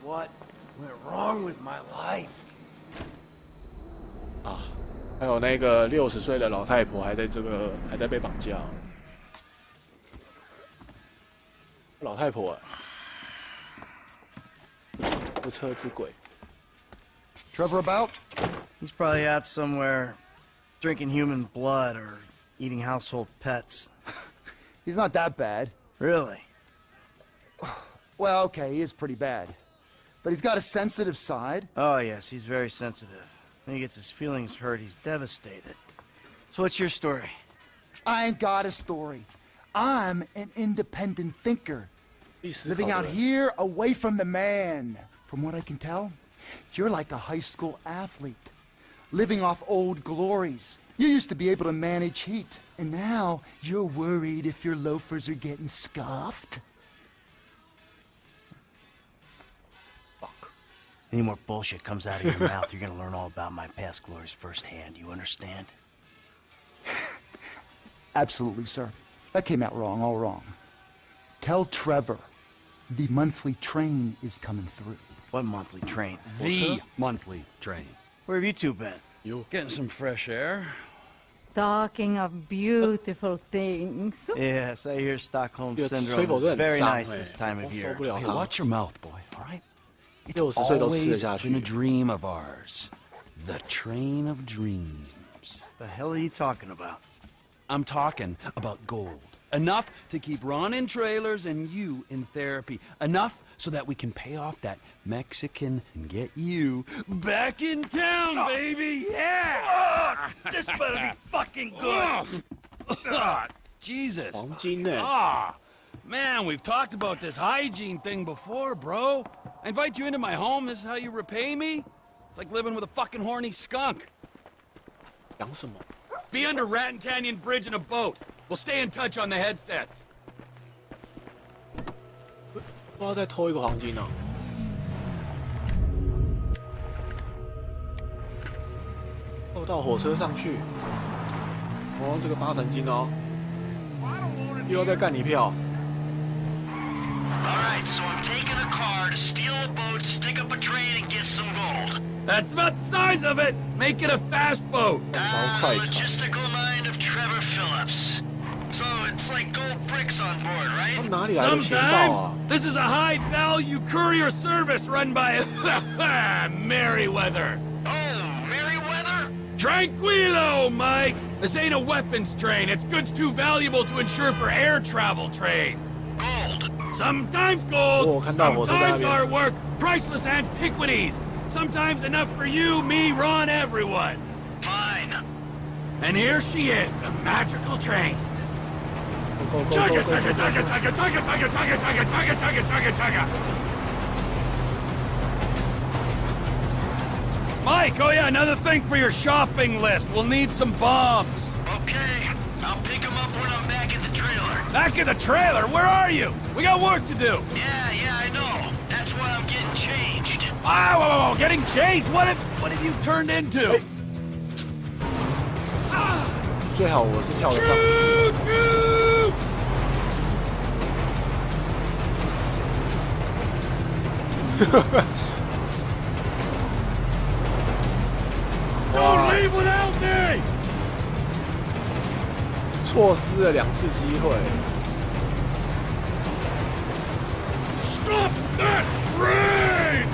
What went wrong with my life? 啊，还有那个60岁的老太婆还在被绑架。老太婆，这车之鬼。 Trevor about? He's probably out somewhere drinking human blood or eating household pets. He's not that bad. Really? Well, okay, he is pretty bad. But he's got a sensitive side. Oh, yes, he's very sensitive. When he gets his feelings hurt, he's devastated. So what's your story? I ain't got a story. I'm an independent thinker. Living out here away from the man. From what I can tell, you're like a high school athlete. Living off old glories. You used to be able to manage heat. And now you're worried if your loafers are getting scuffed. Fuck. Any more bullshit comes out of your mouth, you're gonna learn all about my past glories firsthand. You understand? Absolutely, sir. That came out wrong, all wrong. Tell Trevor the monthly train is coming through. What monthly train? The monthly train. Where have you two been? You Getting some fresh air. Talking of beautiful things. Yes, I hear Stockholm 这个 Syndrome 吹口 is 真的很 very 脏 nice this time 我 of 受 year. 不了 Hey, 他。 watch your mouth, boy, all right? It's 60岁都吃得 always 下去 been a dream of ours. The train of dreams. The hell are you talking about? I'm talking about gold. Enough to keep Ron in trailers and you in therapy. Enough so that we can pay off that Mexican and get you back in town, baby! Yeah! This better be fucking good. Jesus. 黄金呢？ Ah, man, we've talked about this hygiene thing before, bro. I invite you into my home. This is how you repay me? It's like living with a fucking horny skunk. 讲什么？ Be under Raton Canyon Bridge in a boat. We'll stay in touch on the headsets. 不知道再偷一个黄金呢、偷到火车上去。哦，这个8成金哦，又要再干你票。 Alright, so I'm taking a car to steal a boat, stick up a train, and get some gold. That's about the size of it. Make it a fast boat. Logistical mind of Trevor Phillips. So it's like gold bricks on board, 他 right? 们哪里来的情报啊？ Sometimes this is a high-value courier service run by Merryweather. Oh, Merryweather? Tranquilo, Mike. This ain't a weapons train. It's goods too valuable to insure for air travel train. Gold. Sometimes gold, 我看到火车在那 sometimes 边。 artwork, priceless antiquities. Sometimes enough for you, me, Ron, everyone. Fine. And here she is, the magical train. Go, go, go, Chugga, go, go, chugga, go, chugga, go. chugga, chugga, chugga, chugga, chugga, chugga, chugga, chugga, chugga. Mike, oh yeah, another thing for your shopping list. We'll need some bombs. Okay. I'll pick them up when I'm back at the trailer. Back at the trailer? Where are you? We got work to do. Yeah, I know. That's why I'm getting changed. Wow, whoa, getting changed? What have you turned into? 最好我是跳得上。 Choo, choo! Don't leave without me! 错失了2次机会。 Stop that train!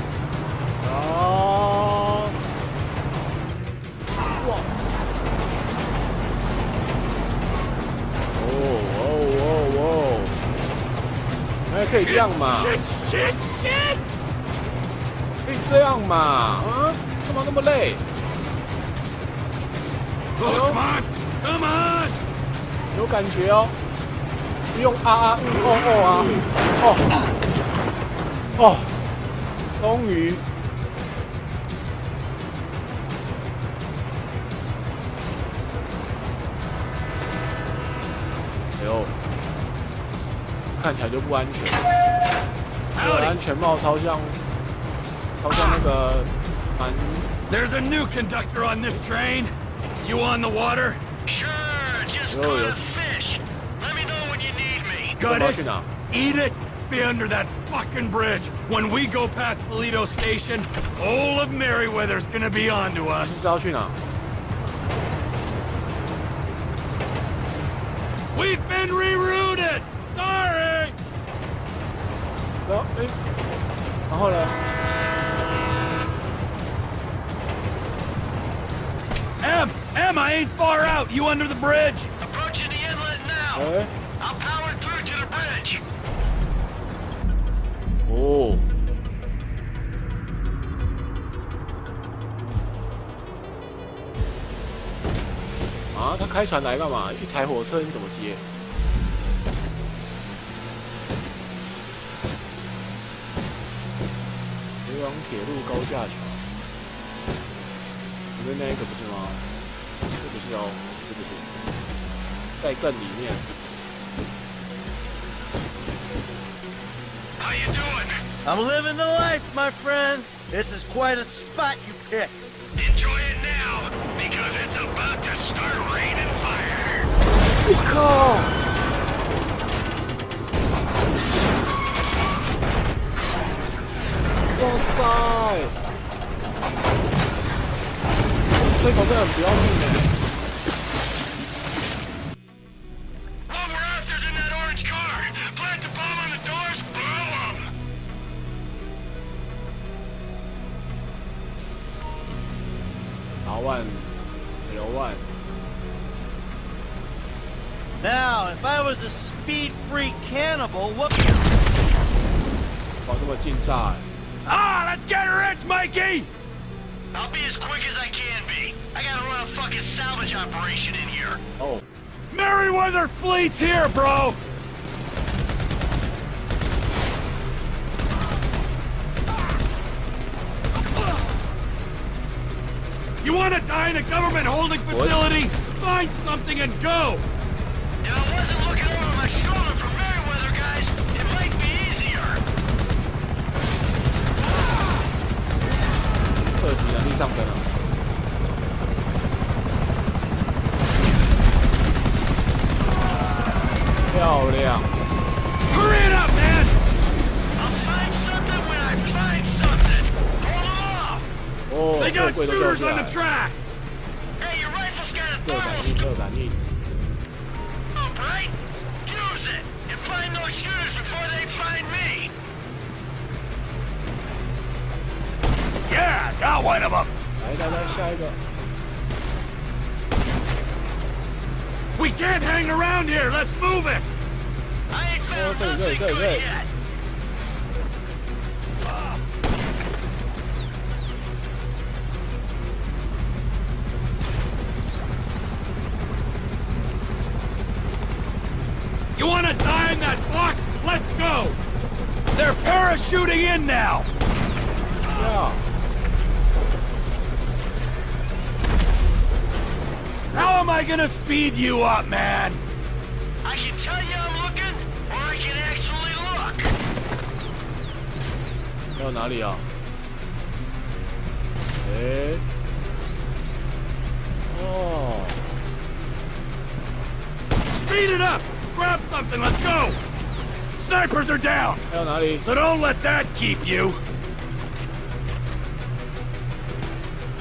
哦，哇！哦，哎，可以这样嘛？ Shit! 可以这样嘛？啊，干嘛那么累？ Oh, come on! 有感觉哦，不用啊哦，终于。哎呦，看起来就不安全。这个安全帽超像那个蛮。 There's a new conductor on this train. You on the water? Sure, just Oh, caught yeah. a fish. Let me know when you need me. Got it? Eat it, be under that fucking bridge. When we go past Polito Station, whole of Merryweather's gonna be onto 你 us. 是要去哪？ We've been rerouted. Sorry. 然后呢？ Em, I ain't far out. You under the bridge? Approaching the inlet now. 哎， I'm powered through to the bridge. 哦，啊，他开船来干嘛？一台火车你怎么接？流亡铁路高架桥，你们那个不是吗？这不是哦，这不是，在更里面。 How you doing? I'm living the life, my friend. This is quite a spot you picked. Enjoy it now, because it's about to start raining fire. 我靠！哇塞！这口真的很不要命的。 All we're after's in that orange car. Plant the bomb on the doors, blow them. L1。 Now, if I was a speed-free cannibal, what... 哇，这么劲炸！ Ah, let's get rich, Mikey. I'll be as quick as I can be. I gotta run a fucking salvage operation in here. 哦， Merryweather fleet's here, bro. You want to die in a government holding facility? Find something and go. If I wasn't looking over my shoulder from Merryweather, guys, it might be easier. 射击能力上升了。漂亮！ Hurry it up, man. I'll find something when I find something. Hold off. 哦， They 这个 got 柜都掉 shooters 下 on 来 the。track. Hey, your rifle's got a 热 thermal 感应，热感应。 scope, right? Use it and find those shooters before they find me. Yeah, got one of them. 来，下一个。 We can't hang around here. Let's move it. I ain't found Oh, nothing good. good yet. You want to die in that box? Let's go. They're parachuting in now. 呀， How am I gonna speed you up, man? I can tell you I'm looking, or I can actually look. 要哪里啊？哎，哦， Speed it up. Grab something. Let's go. Snipers are down, 还有哪里？ so don't let that keep you.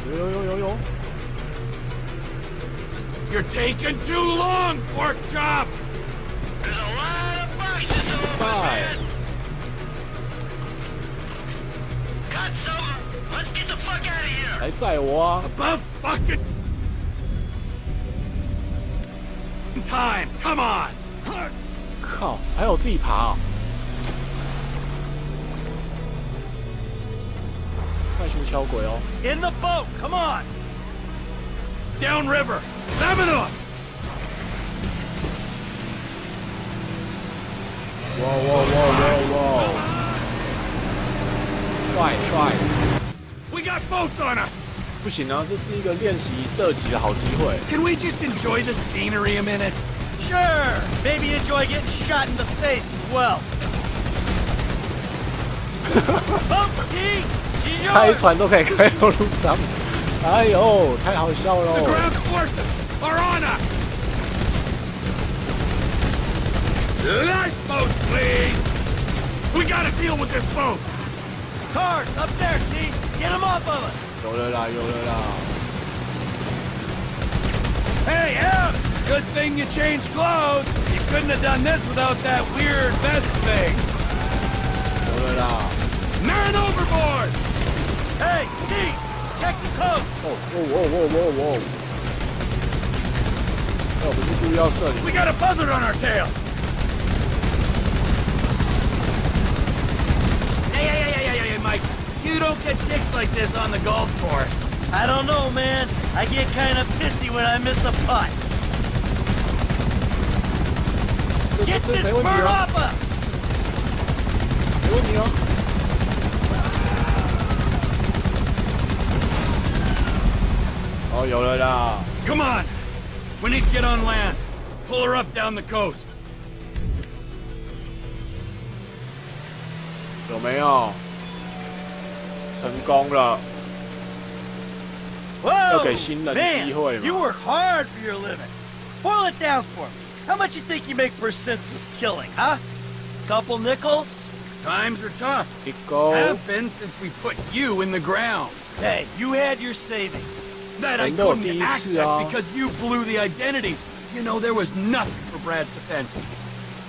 有。 You're taking too long, pork chop. There's a lot of boxes to open, Bye. man. Got something? Let's get the fuck out of here. 还载我啊！ Above fucking time. Come on. 靠，还有自己爬啊！快速敲鬼哦！ In the boat, come on! Down river. Seven 哇！帅！ We got both on us. 不行啊，这是一个练习射击的好机会。 Can we just enjoy the scenery a minute? Sure, maybe enjoy getting shot in the face as well. Boat key, she's 开 yours! 船都可以开到路上，哎呦，太好笑 The 喽！ ground forces are on us. Lifeboat, please. We gotta deal with this boat. Cars up there, T. Get them off of us. 有了啦，有了啦。 Hey, Em! Good thing you changed clothes. You couldn't have done this without that weird vest thing. 有了啦。 Man overboard! Hey, T! Check the coast! 哦！那我们是故意要射你。 We got a buzzard on our tail! Hey, Mike. You don't get dicks like this on the golf course. I don't know, man. I get kind of pissy when I miss a putt. Get this 没问题 bird 哦， off us! 没问题哦。哦，有了啦。 Come on! We need to get on land. Pull her up down the coast. 有没有？成功了。 Whoa! 要给新人机会 Man, you 嘛。 work hard for your living. Boil it down for me. How much you think you make for senseless killing, huh? Couple nickels? Times are tough. 一勾。 Have been since we put you in the ground. Hey, you had your savings. That I 人都有 couldn't 第一次 access 啊。 because you blew the identities. You know, there was nothing for Brad's defense.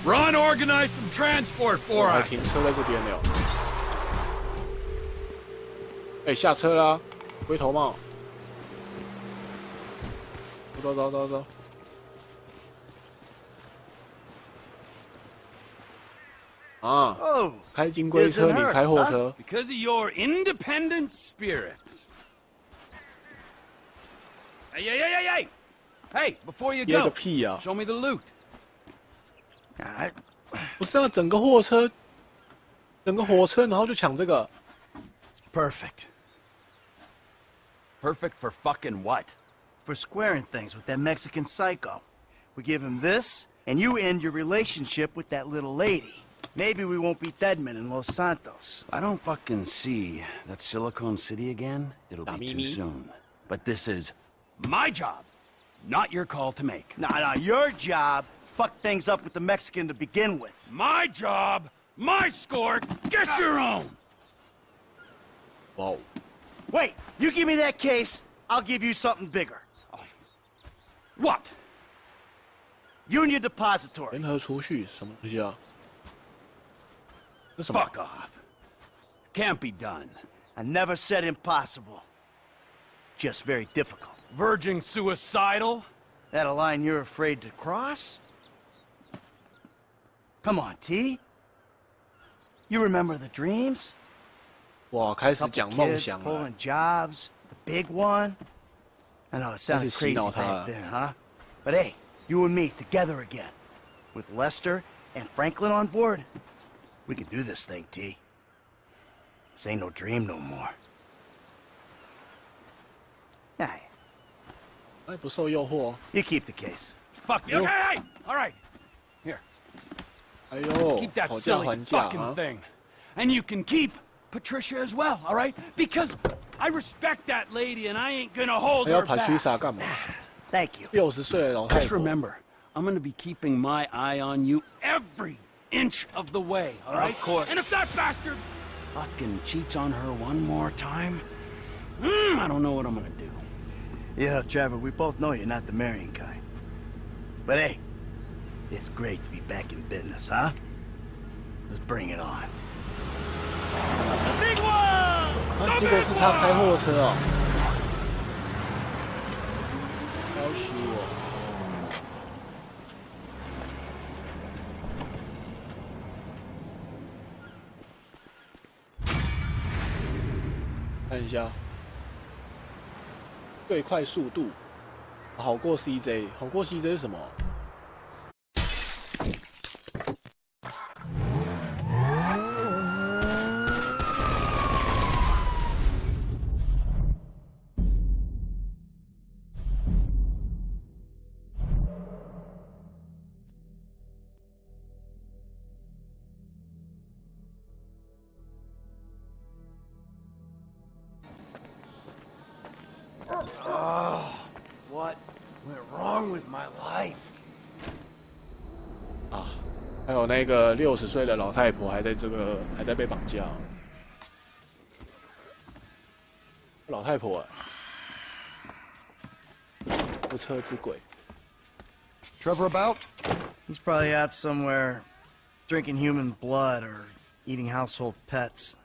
Ron organized some transport 我 for 还 us. 停车在这边了。哎，下车啦！灰头帽。走走走走。啊！ Oh, 开金龟车， Isn't 你 hers, 开货车。 Because of your independent spirit. Hey! Hey, before you 憋个 go, 屁呀！ show me the loot. 不是啊，整个货车，整个火车，然后就抢这个。 perfect. Perfect for fucking what? For squaring things with that Mexican psycho. We give him this, and you end your relationship with that little lady. Maybe we won't be deadmen in Los Santos. I don't fucking see that Silicon City again. It'll be too Mimi. soon. But this is my job, not your call to make. Nah, your job. Fuck things up with the Mexican to begin with. My job, my score, get your own! 哇哦！ Wait, you give me that case, I'll give you something bigger. What? Union Depository. 联合储蓄什么东西啊？这什么？ Fuck off. Can't be done. I never said impossible. Just very difficult. Verging suicidal? That a line you're afraid to cross? Come on, T. You remember the dreams? 哇，开始 Couple 讲梦 kids 想了。 pulling jobs, the big one. I know it sounded 开始洗脑 crazy 他了。 back then, huh? But hey, you and me together again. With Lester and Franklin on board, we can do this thing, T. This ain't no dream no more. Hey, 哎，不受诱惑。 you keep the case. Fuck you. Yo. Okay, all right. Here, 哎呦， keep that 讨价 silly 还价 fucking 啊！ thing. And you can keep Patricia as well, all right? Because I respect that lady and I ain't gonna hold 还要 her 爬 back. 披萨干嘛？ Thank you. 60岁的老太 Just 婆。 remember, I'm gonna be keeping my eye on you every inch of the way, all right? Of course. And if that bastard fucking cheats on her one more time, I don't know what I'm gonna do. You know, Trevor, we both know you're not the marrying kind. But hey, it's great to be back in business, huh? Let's bring it on. Big one! 啊，结果是他开货车哦。要死我！看一下，最快速度好过 CJ， 好过 CJ 是什么？What went wrong with my life? 啊，还有有那个60岁的老太婆还在被绑架。老太婆，这车之鬼。 Trevor about? He's probably out somewhere drinking human blood or eating household pets.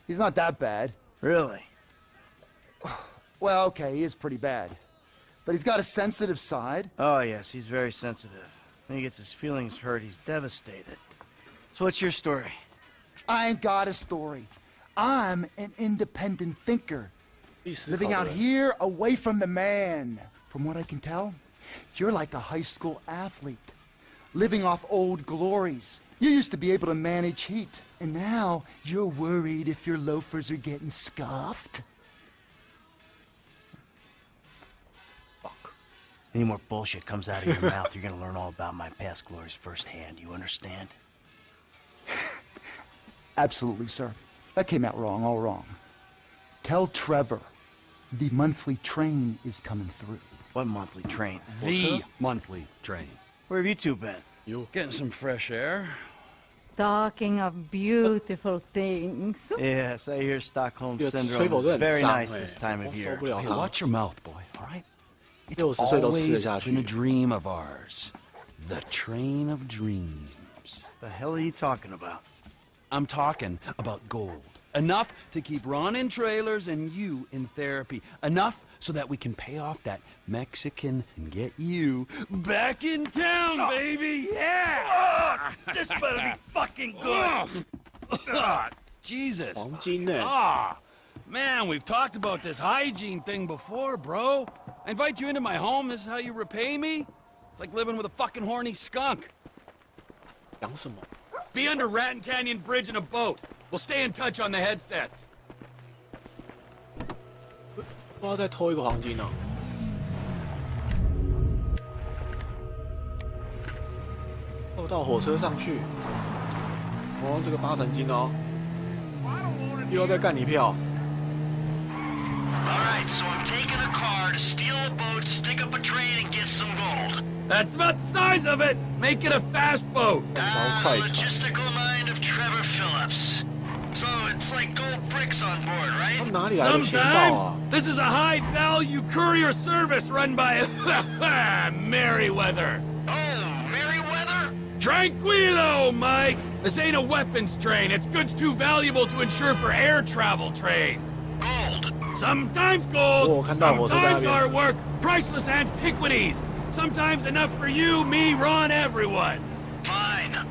He's not that bad. Really? Well, okay, he is pretty bad. But he's got a sensitive side. Oh, yes, he's very sensitive. When he gets his feelings hurt, he's devastated. So what's your story? I ain't got a story. I'm an independent thinker. Living out here away from the man. From what I can tell, you're like a high school athlete. Living off old glories. You used to be able to manage heat. And now you're worried if your loafers are getting scuffed. Fuck. Any more bullshit comes out of your mouth, you're gonna learn all about my past glories firsthand. You understand? Absolutely, sir. That came out wrong, all wrong. Tell Trevor the monthly train is coming through. What monthly train? The monthly train. Where have you two been? You Getting some fresh air. Talking of beautiful things. Yes, I hear Stockholm 这个 Syndrome 吹口 is 真的很 very 脏 nice this time of 受 year. 不了 Hey, 他。 watch your mouth, boy, all right? It's 60岁都吃得 always 下去 been a dream of ours. The train of dreams. The hell are you talking about? I'm talking about gold. Enough to keep Ron in trailers and you in therapy. Enough so that we can pay off that Mexican and get you back in town, baby! Yeah! This better be fucking good. Jesus. 黄金呢？ Ah, man, we've talked about this hygiene thing before, bro. I invite you into my home, this is how you repay me? It's like living with a fucking horny skunk. 讲什么？ Be under Ratton Canyon Bridge in a boat. We'll stay in touch on the headsets. 不知道再偷一个黄金呢、偷到火车上去。哦，这个8成金哦。又要再干你票。 Alright, so I'm taking a car to steal a boat, stick up a train, and get some gold. That's about the size of it. Make it a fast boat. Logistical mind of Trevor Phillips. So it's like gold bricks on board, 他 right? 们哪里来的情报啊 Sometimes this is a high-value courier service run by Merryweather. Oh, Merryweather? Tranquilo, Mike. This ain't a weapons train. It's goods too valuable to insure for air travel train. Gold. Sometimes gold, 我看到火车在那 sometimes 边。 artwork, priceless antiquities. Sometimes enough for you, me, Ron, everyone. Fine.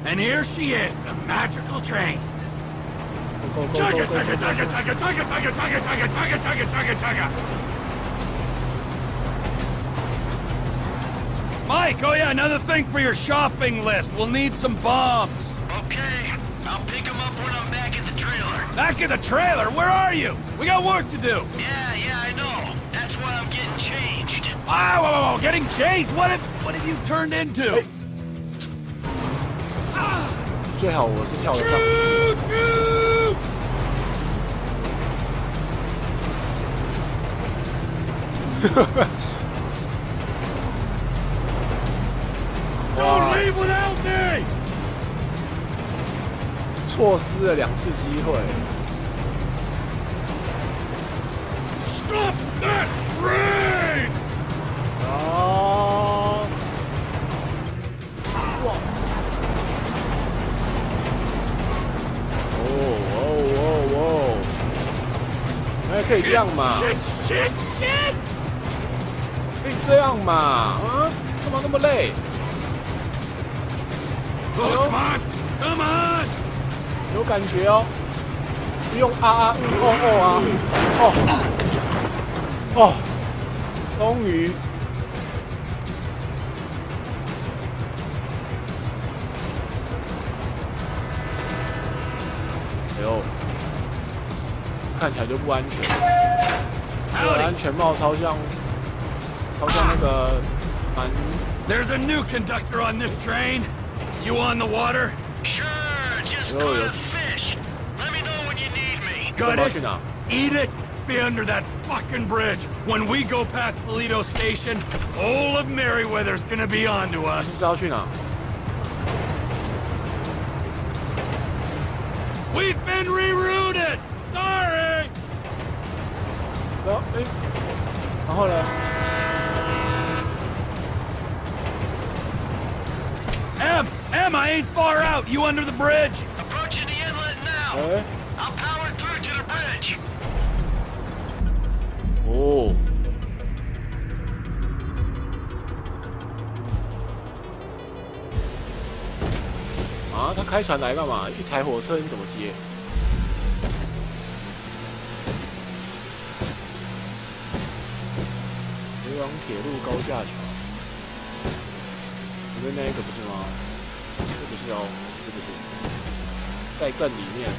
And here she is, the magical train. Go, go, go, Chugga, go, go, chugga, go, chugga, go. chugga, chugga, chugga, chugga, chugga, chugga, chugga, chugga, chugga. Mike, oh yeah, another thing for your shopping list. We'll need some bombs. Okay. I'll pick them up when I'm back at the trailer. Back at the trailer? Where are you? We got work to do. Yeah, I know. That's why I'm getting changed. Ah, whoa, getting changed? What have you turned into? 最好我是跳得上。 Choo, choo! Don't leave without me! 错失了2次机会。 Stop that train! 哦，哇！哦，哎，可以这样嘛？ Shit! 可以这样嘛？啊，干嘛那么累？ Oh, come on! 有感觉哦，不用啊哦，终于。哎呦，看起来就不安全。这个安全帽超像那个蛮。 There's a new conductor on this train. You on the water? Sure, just Yo, caught yo. a fish. Let me know when you need me. Got it? 去哪？ Eat it! Be under that fucking bridge. When we go past Polito Station, whole of Merryweather's gonna be onto 你 us. 是要去哪？ We've been rerouted. Sorry. 然后呢 Em, I ain't far out. You under the bridge? Approaching the inlet now. I'm powered through to the bridge. 哦，啊，他开船来干嘛？一台火车你怎么接？流亡铁路高架桥，你们那个不是吗？这不是哦，这不是，在更里面。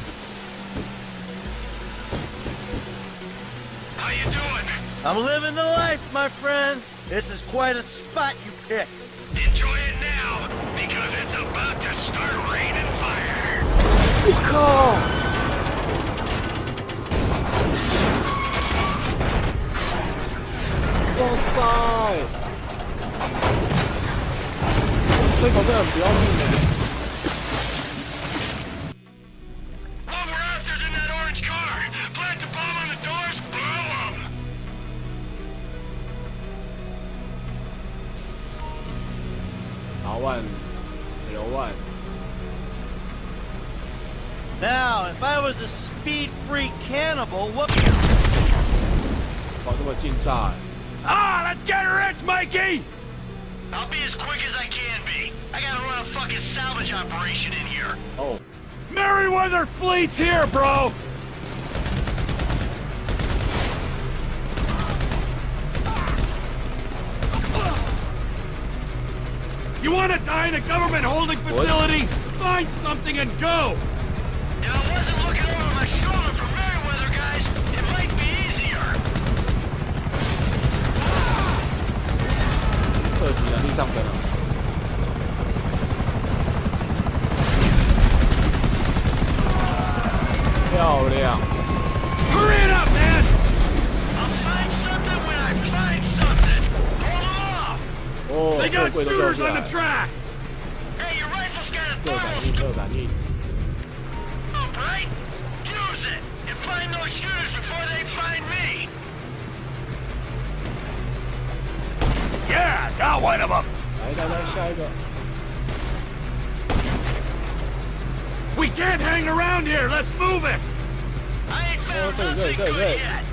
How you doing? I'm living the life, my friend. This is quite a spot you picked. Enjoy it now, because it's about to start raining fire. 我靠！哇塞！这口真的很不要命的。 All we're after's in that orange car. Plant the bomb on the doors, blow them. L1。 Now, if I was a speed-free cannibal, what... 哇，这么劲炸！ Ah, let's get rich, Mikey. I'll be as quick as I can be. I gotta run a fucking salvage operation in here. 哦， Merryweather Fleet's here, bro. You want to die in a government holding facility? Find something and go. If I wasn't looking over my shoulder from Merryweather, guys, it might be easier. 射击能力上升了。漂亮！ Hurry it up, man. I'll find something when I find something. Hold off. 哦， They 这个 got 柜都掉 shooters 下 on 来 the。track. Hey, your rifle's got a 热 thermal 感应，热感应。 scope, right? Use it and find those shooters before they find me. Yeah, got one of them. 来，下一个。 We can't hang around here. Let's move it. I ain't found Oh, nothing good. good yet.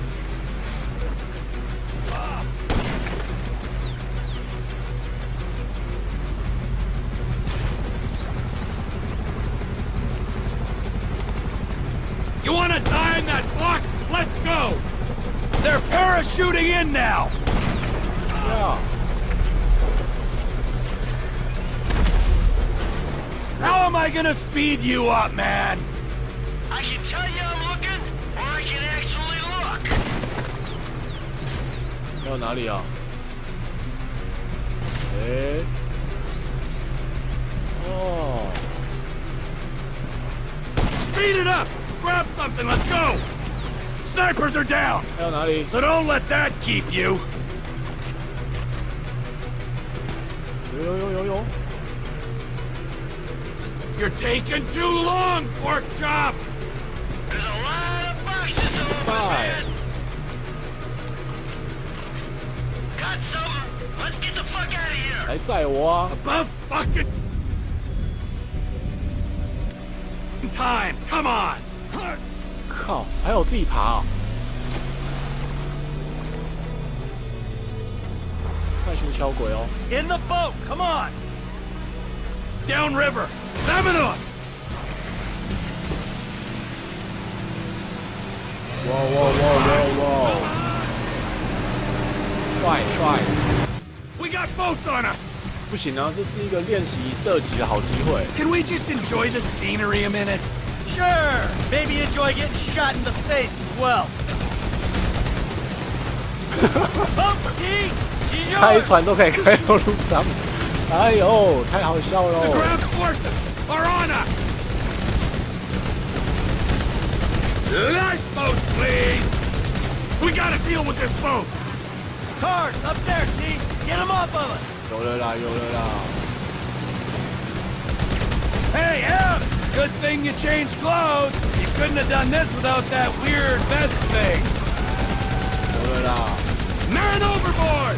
You want to die in that box? Let's go. They're parachuting in now. 呀， How am I gonna speed you up, man? I can tell you I'm looking, or I can actually look. 还有哪里啊？哎，哦， Speed it up. Grab something. Let's go. Snipers are down, 还有哪里？ so don't let that keep you. 有。 You're taking too long, pork chop. There's a lot of boxes to open, Bye. man. Got something? Let's get the fuck out of here. 来载我啊！ Above fucking time. Come on. 靠，还有自己爬啊！快速敲鬼哦！ In the boat, come on! Down river. Vamonos. 哇！帅！ We got boats on us. 不行啊，这是一个练习射击的好机会。 Can we just enjoy the scenery a minute? Sure, maybe enjoy getting shot in the face as well. Oh, T, she's 开 yours! 船都可以开到路上，哎呦，太好笑 The 喽！ ground forces are on us. Lifeboat, please. We gotta deal with this boat. Cars, up there, T! Get them off of us! 有了啦！ Hey, Em! Good thing you changed clothes. You couldn't have done this without that weird vest thing. 有了啦！ Man overboard!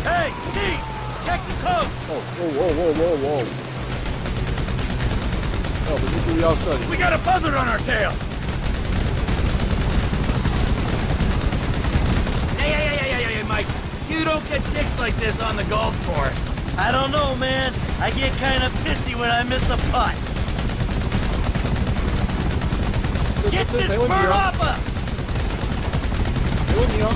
Hey, T, check the coast. 哦！那我们是故意要射你。 We got a buzzard on our tail. Hey, Mike. You don't get dicks like this on the golf course. I don't know, man. I get kind of pissy when I miss a putt. Get this 没问题 bird 哦， off us! 没问题哦。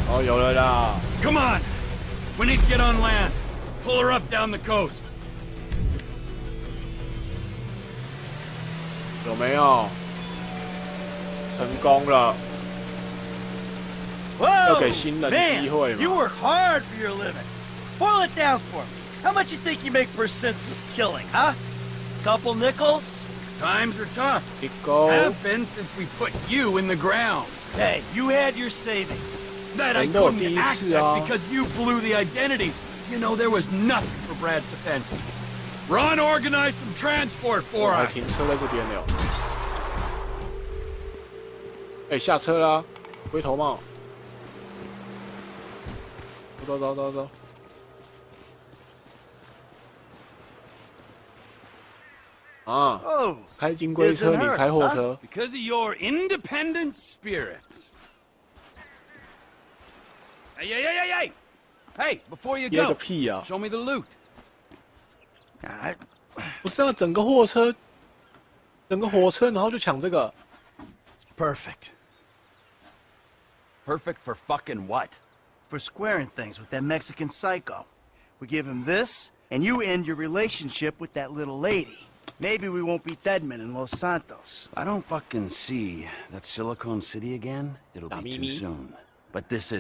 哦，有了啦！ Come on. We need to get on land. Pull her up down the coast. 有没有？成功了。 Whoa! 要给新人机会 Man, you 嘛。 work hard for your living. Boil it down for me. How much you think you make for a senseless killing, huh? Couple nickels? Times are tough. 一勾。 Have been since we put you in the ground. Hey, you had your savings. That I 人都有 couldn't 第一次 access 啊。 because you blew the identities. You know, there was nothing for Brad's defense. Ron organized some transport 我 for 还 us. 停车在这边了。哎，下车啦！龟头帽。走。啊！ Oh, 开金龟车， isn't 你 hers, 开货 huh? 车。 Because of your independent spirit. Hey! Hey, before you 憋个 go, 屁呀！ show me the loot. 不是啊，整个火车，然后就抢这个。 perfect. Perfect for fucking what? For squaring things with that Mexican psycho. We give him this, and you end your relationship with that little lady. Maybe we won't be deadmen in Los Santos. I don't fucking see that Silicon City again. It'll be too Mimi. soon. But this is